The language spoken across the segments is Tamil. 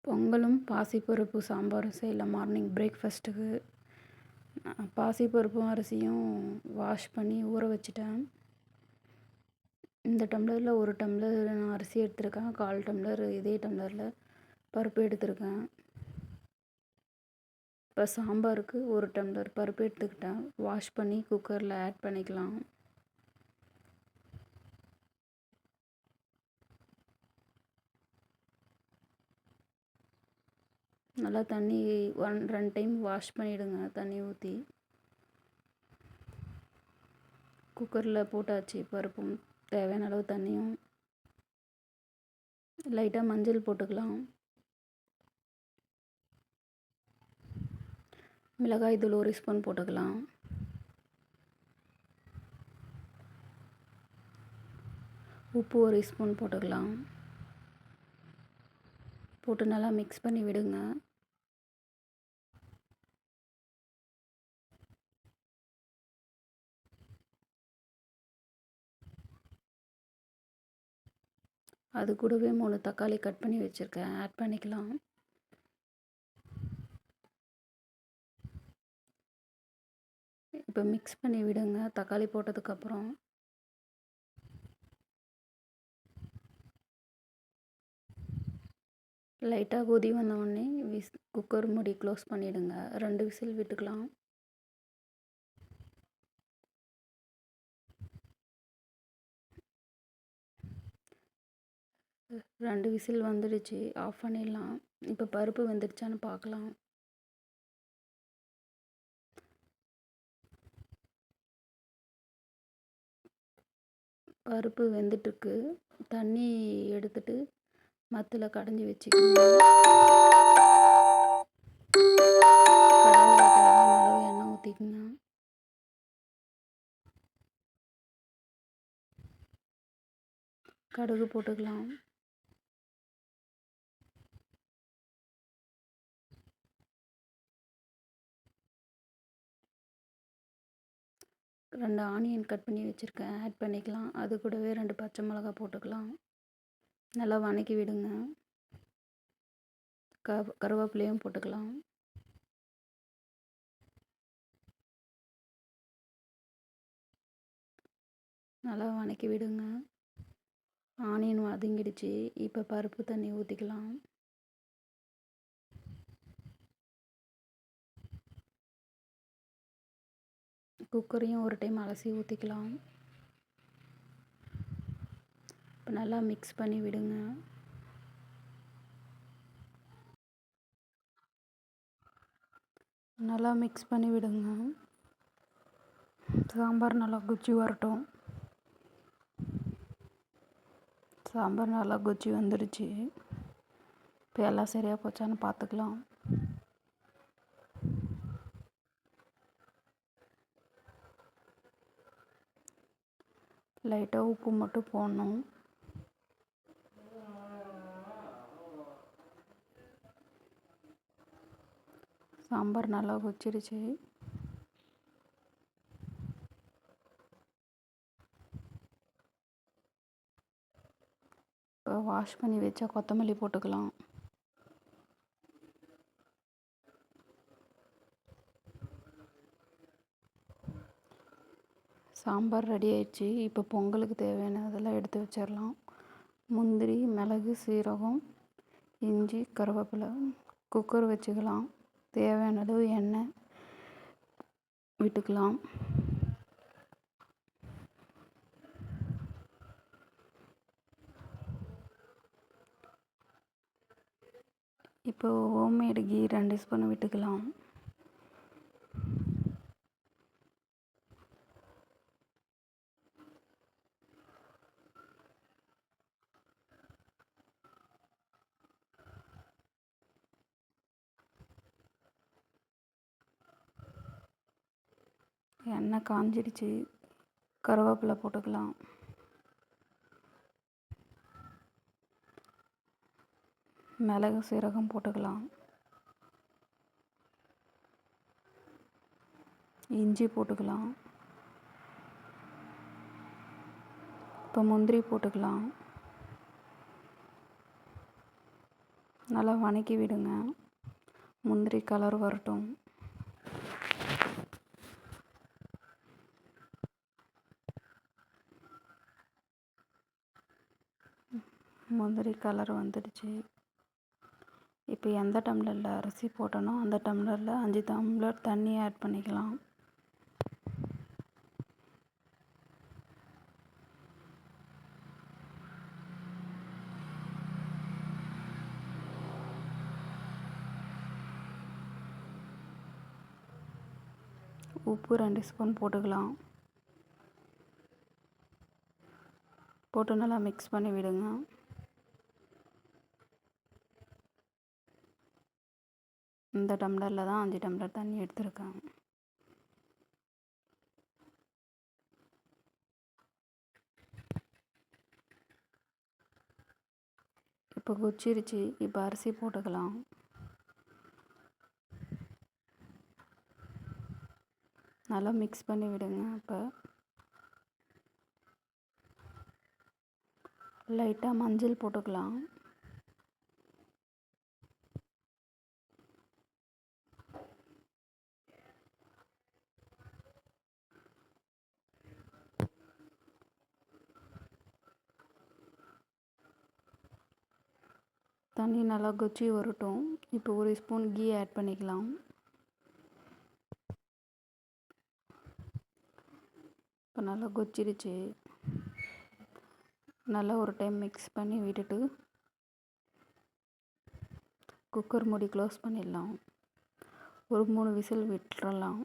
பொங்கலும் பாசிப்பருப்பு சாம்பாரும் செய்யலாம் மார்னிங் பிரேக்ஃபாஸ்ட்டுக்கு. பாசிப்பருப்பும் அரிசியும் வாஷ் பண்ணி ஊற வச்சுட்டேன். இந்த டம்ளரில் 1 டம்ளர் நான் அரிசி எடுத்திருக்கேன். 1/4 டம்ளர் இதே டம்ளரில் பருப்பு எடுத்திருக்கேன். இப்போ சாம்பாருக்கு 1 டம்ளர் பருப்பு எடுத்துக்கிட்டேன். வாஷ் பண்ணி குக்கரில் ஆட் பண்ணிக்கலாம். நல்லா தண்ணி 2 டைம் வாஷ் பண்ணிவிடுங்க தண்ணி ஊற்றி. குக்கரில் போட்டாச்சு. பருப்பும் தேவையான அளவு தண்ணியும். லைட்டாக மஞ்சள் போட்டுக்கலாம். மிளகாய் தூள் 1 ஸ்பூன் போட்டுக்கலாம். உப்பு 1 ஸ்பூன் போட்டுக்கலாம். போட்டு நல்லா மிக்ஸ் பண்ணி விடுங்க. அது கூடவே 3 தக்காளி கட் பண்ணி வச்சுருக்கேன், ஆட் பண்ணிக்கலாம். இப்போ மிக்ஸ் பண்ணி விடுங்க தக்காளி போட்டதுக்கப்புறம். லைட்டாக கொதி வந்தவுடனே குக்கர் மூடி க்ளோஸ் பண்ணிவிடுங்க. 2 விசில் விட்டுக்கலாம். ரெண்டு விசில் வந்துடுச்சு. ஆஃப் பண்ணிடலாம். இப்போ பருப்பு வெந்துடுச்சான்னு பார்க்கலாம். பருப்பு வெந்துட்டுருக்கு. தண்ணி எடுத்துட்டு மத்தில் கடைஞ்சி வச்சுக்கோங்க. கடாயில் தேவையான அளவு எண்ணெய் ஊற்றிக்குங்க. கடுகு போட்டுக்கலாம். ரெண்டு ஆனியன் கட் பண்ணி வச்சுருக்கேன், ஆட் பண்ணிக்கலாம். அது கூடவே 2 பச்சை மிளகாய் போட்டுக்கலாம். நல்லா வதக்கி விடுங்க. கருவேப்பிலையும் போட்டுக்கலாம். நல்லா வதக்கி விடுங்க. ஆனியன் வதங்கிடுச்சு. இப்போ பருப்பு தண்ணி ஊற்றிக்கலாம். குக்கரையும் ஒரு டைம் அலசி ஊற்றிக்கலாம். இப்போ நல்லா மிக்ஸ் பண்ணி விடுங்க. நல்லா மிக்ஸ் பண்ணி விடுங்க. சாம்பார் நல்லா கொச்சி வரட்டும். சாம்பார் நல்லா கொச்சி வந்துடுச்சு. இப்போ எல்லாம் சரியாக போச்சான்னு பார்த்துக்கலாம். லைட்டாக உப்பு மட்டும் போடணும். சாம்பார் நல்லா கொச்சிடுச்சு. இப்போ வாஷ் பண்ணி வச்சா கொத்தமல்லி போட்டுக்கலாம். சாம்பார் ரெடி ஆயிடுச்சு. இப்போ பொங்கலுக்கு தேவையானதெல்லாம் எடுத்து வச்சிடலாம். முந்திரி, மிளகு, சீரகம், இஞ்சி, கருவேப்பிலை. குக்கர் வச்சுக்கலாம். தேவையான அளவு எண்ணெய் விட்டுக்கலாம். இப்போ ஹோம்மேடு கீ 2 ஸ்பூன் விட்டுக்கலாம். எண்ணெய் காஞ்சிடுச்சு. கருவேப்பிலை போட்டுக்கலாம். மிளகு, சீரகம் போட்டுக்கலாம். இஞ்சி போட்டுக்கலாம். இப்போ முந்திரி போட்டுக்கலாம். நல்லா வதக்கி விடுங்க. முந்திரி கலர் வரட்டும். முந்திரி கலர் வந்துடுச்சு. இப்போ எந்த டம்ளரில் அரிசி போட்டனோ அந்த டம்ளரில் 5 டம்ளர் தண்ணி ஆட் பண்ணிக்கலாம். உப்பு 2 ஸ்பூன் போட்டுக்கலாம். போட்டு நல்லா மிக்ஸ் பண்ணி விடுங்க. இந்த டம்ளரில் தான் 5 டம்ளர் தண்ணி எடுத்துருக்கேன். இப்போ கொச்சிருச்சு. இப்போ அரிசி போட்டுக்கலாம். நல்லா மிக்ஸ் பண்ணி விடுங்க. இப்போ லைட்டாக மஞ்சள் போட்டுக்கலாம். தண்ணி நல்லா கொச்சி வரட்டும். இப்போ 1 ஸ்பூன் கீ ஆட் பண்ணிக்கலாம். இப்போ நல்லா கொச்சிருச்சு. நல்லா ஒரு டைம் மிக்ஸ் பண்ணி விட்டுட்டு குக்கர் மூடி க்ளோஸ் பண்ணிடலாம். ஒரு 3 விசில் விட்டுறலாம்.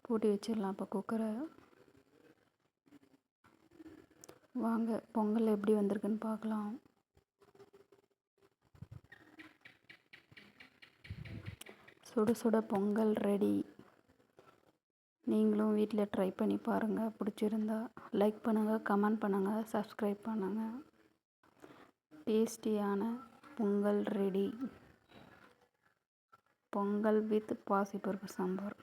பூட்டி வச்சிடலாம். இப்போ குக்கரை வாங்க பொங்கல் எப்படி வந்திருக்குன்னு பார்க்கலாம். சுட சுட பொங்கல் ரெடி. நீங்களும் வீட்டில் ட்ரை பண்ணி பாருங்கள். பிடிச்சிருந்தா லைக் பண்ணுங்கள், கமெண்ட் பண்ணுங்கள், சப்ஸ்கிரைப் பண்ணுங்கள். டேஸ்டியான பொங்கல் ரெடி. பொங்கல் வித் பாசிப்பருப்பு சாம்பார்.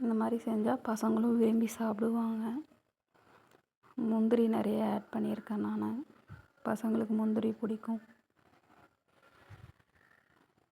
இந்த மாதிரி செஞ்சால் பசங்களும் விரும்பி சாப்பிடுவாங்க. முந்திரி நிறைய ஆட் பண்ணியிருக்கேன் நான். பசங்களுக்கு முந்திரி பிடிக்கும்.